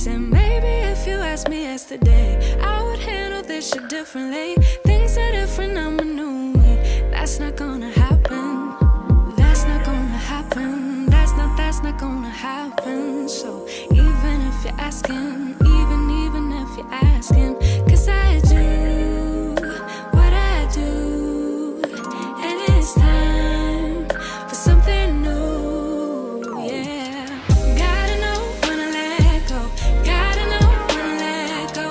said maybe if you asked me yesterday, I would handle this shit differently. Things are different, I'm a new me. That's not gonna happen. That's not gonna happen. That's not gonna happen. So even if you're asking, even if you're asking, 'cause I do what I do, and it's time for something new, yeah. Gotta know when to let go, gotta know when to let go,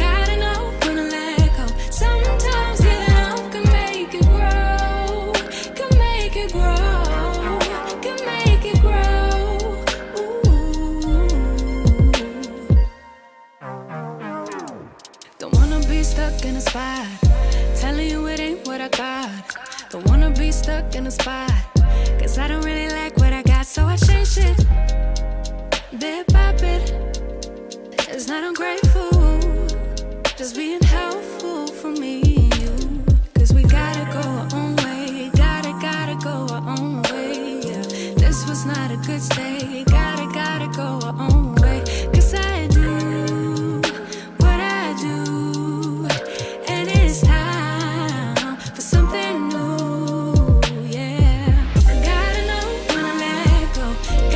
gotta know when to let go. Sometimes giving up can make it grow, can make it grow, can make it grow. Ooh. Don't wanna be stuck in a spot, telling you it ain't what I got. Don't wanna be stuck in a spot, 'cause I don't really like what I got. So I changed it, bit by bit. It's not ungrateful, just being helpful for me and you. 'Cause we gotta go our own way, gotta go our own way, yeah. This was not a good stay, gotta go our own way. 'Cause I do what I do, and it's time for something new, yeah. Gotta know when to let go,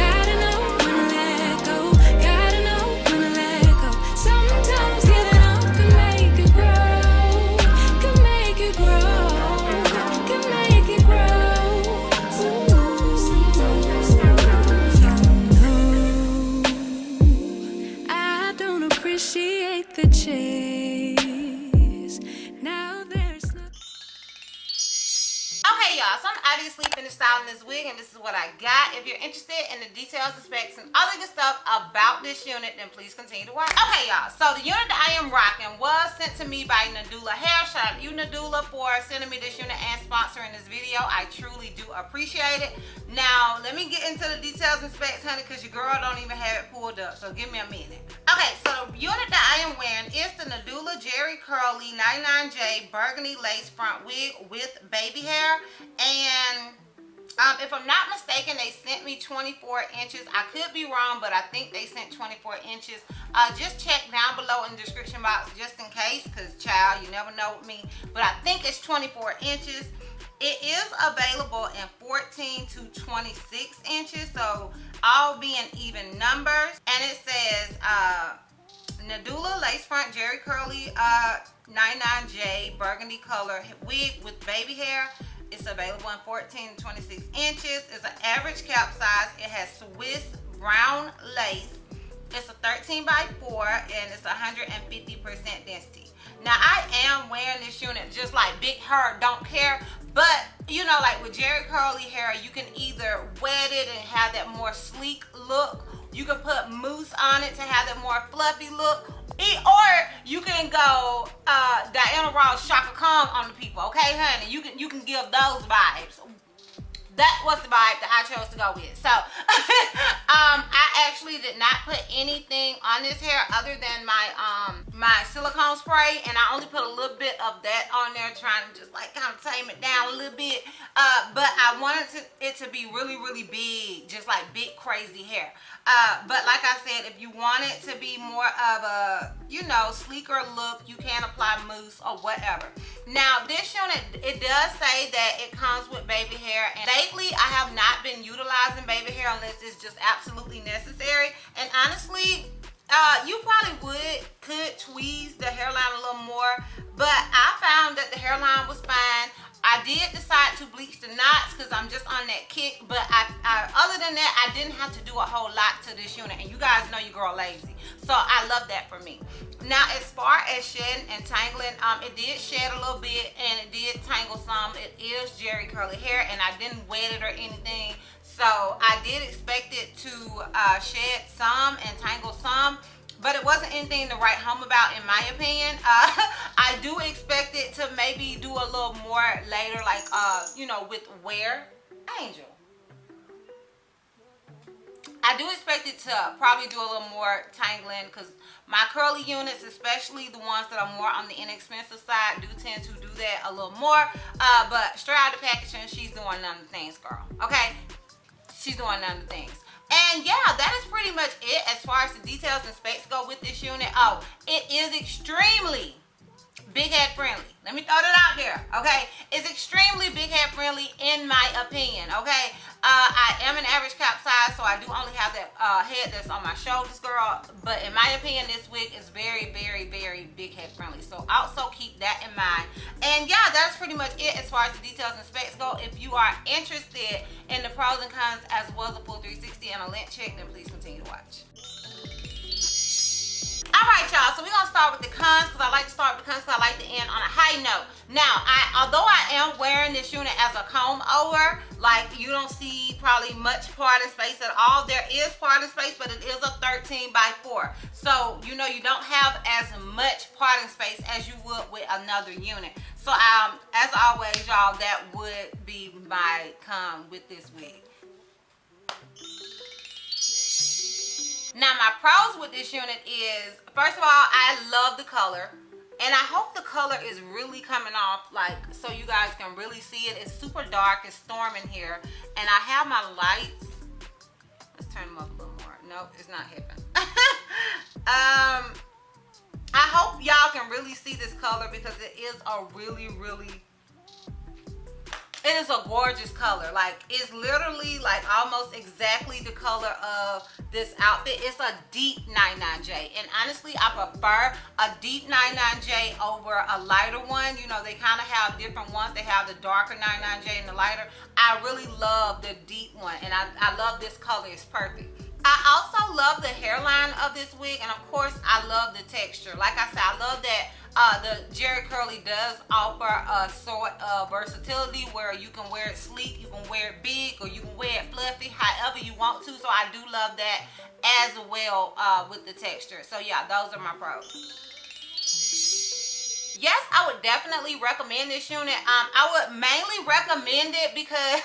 gotta know when to let go, gotta know when to let go. Sometimes giving up can make it grow, can make it grow, can make it grow. I don't appreciate the chase. Now there's nothing. Okay, y'all, so I'm obviously finished styling this wig, and this is what I got. If you're interested in the details, the specs, and other good stuff about this unit, then please continue to watch. Okay, y'all, so the unit that I am rocking was sent to me by Nadula Hair. Shout out to you, Nadula, for sending me this unit and sponsoring this video. I truly do appreciate it. Now, let me get into the details and specs, honey, because your girl don't even have it pulled up, so give me a minute. Okay, so the unit that I am wearing is the Nadula Jerry Curly 99J Burgundy Lace Front Wig with baby hair. And if I'm not mistaken, they sent me 24 inches. I could be wrong, but I think they sent 24 inches. Just check down below in the description box just in case, because child, you never know with me. But I think it's 24 inches. It is available in 14 to 26 inches, so all being even numbers. And it says Nadula Lace Front Jerry Curly 99J Burgundy color wig with baby hair. It's available in 14 to 26 inches. It's an average cap size. It has Swiss brown lace. It's a 13 by 4 and it's 150% density. Now, I am wearing this unit just like big hair, don't care. But, you know, like with Jerry Curly hair, you can either wet it and have that more sleek look. You can put mousse on it to have that more fluffy look. Or you can go Diana Ross, Shaka Khan on the people, okay, honey? You can give those vibes. That was the vibe that I chose to go with. So, I actually did not put anything on this hair other than my silicone spray, and I only put a little bit of that on there, trying to just like kind of tame it down a little bit. But I wanted it to be really, really big, just like big crazy hair. But like I said, if you want it to be more of a, you know, sleeker look, you can apply mousse or whatever. Now, this unit, it does say that it comes with baby hair, and lately I have not been utilizing baby hair unless it's just absolutely necessary. And honestly, you probably could tweeze the hairline a little more, but I found that the hairline was fine. I did decide to bleach the knots because I'm just on that kick, but other than that, I didn't have to do a whole lot to this unit, and you guys know your girl lazy, so I love that for me. Now, as far as shedding and tangling, it did shed a little bit, and it did tangle some. It is Jerry Curly hair, and I didn't wet it or anything, so I did expect it to shed some and tangle some. But it wasn't anything to write home about, in my opinion. I do expect it to maybe do a little more later, like, you know, with wear. Angel. I do expect it to probably do a little more tangling, because my curly units, especially the ones that are more on the inexpensive side, do tend to do that a little more. But straight out of the packaging, she's doing none of the things, girl. Okay? She's doing none of the things. And yeah, that is pretty much it as far as the details and specs go with this unit. Oh, it is extremely big head friendly. Let me throw that out there, okay? It's extremely big head friendly in my opinion, okay? I am an average cap size, so I do only have that head that's on my shoulders, girl. But in my opinion, this wig is very, very, very big head friendly. So also keep that in mind. And yeah, that's pretty much it as far as the details and specs go. If you are interested in the pros and cons as well as a full 360 and a length check, then please continue to watch. Alright, y'all, so we're going to start with the cons because I like to start with the cons because I like to end on a high note. Now, although I am wearing this unit as a comb over, like you don't see probably much parting space at all. There is parting space, but it is a 13 by 4. So, you know, you don't have as much parting space as you would with another unit. So, as always, y'all, that would be my con with this wig. Now, my pros with this unit is, first of all, I love the color. And I hope the color is really coming off, like, so you guys can really see it. It's super dark. It's storming here. And I have my lights. Let's turn them up a little more. Nope, it's not happening. I hope y'all can really see this color because it is a really, really... It is a gorgeous color. Like, it's literally like almost exactly the color of this outfit. It's a deep 99J. And honestly, I prefer a deep 99J over a lighter one. You know, they kind of have different ones. They have the darker 99J and the lighter. I really love the deep one. And I love this color. It's perfect. I also love the hairline of this wig, and of course I love the texture. Like I said, I love that the Jerry Curly does offer a sort of versatility where you can wear it sleek, you can wear it big, or you can wear it fluffy, however you want to. So I do love that as well with the texture. So yeah, those are my pros. Yes, I would definitely recommend this unit. I would mainly recommend it because,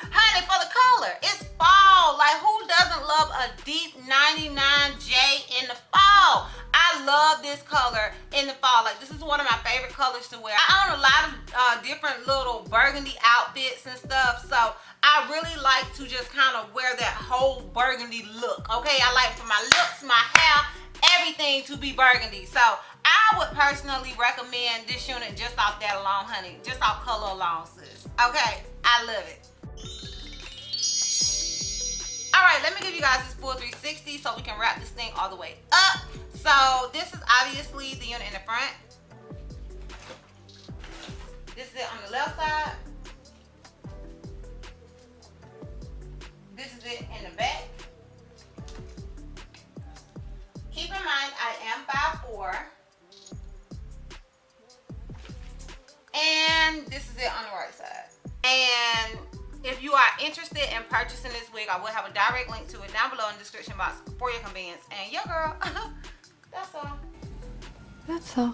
honey, for the color. It's fall. Like, who doesn't love a deep 99J in the fall? I love this color in the fall. Like, this is one of my favorite colors to wear. I own a lot of different little burgundy outfits and stuff, so I really like to just kind of wear that whole burgundy look, okay? I like for my looks, my hair, everything to be burgundy. So I would personally recommend this unit just off that alone, honey. Just off color alone, sis. Okay, I love it. All right, let me give you guys this full 360 so we can wrap this thing all the way up. So this is obviously the unit in the front. This is it on the left side. This is it in the back. Keep in mind, I am 5'4". And this is it on the right side. And if you are interested in purchasing this wig, I will have a direct link to it down below in the description box for your convenience. And yeah, girl, that's all. That's all.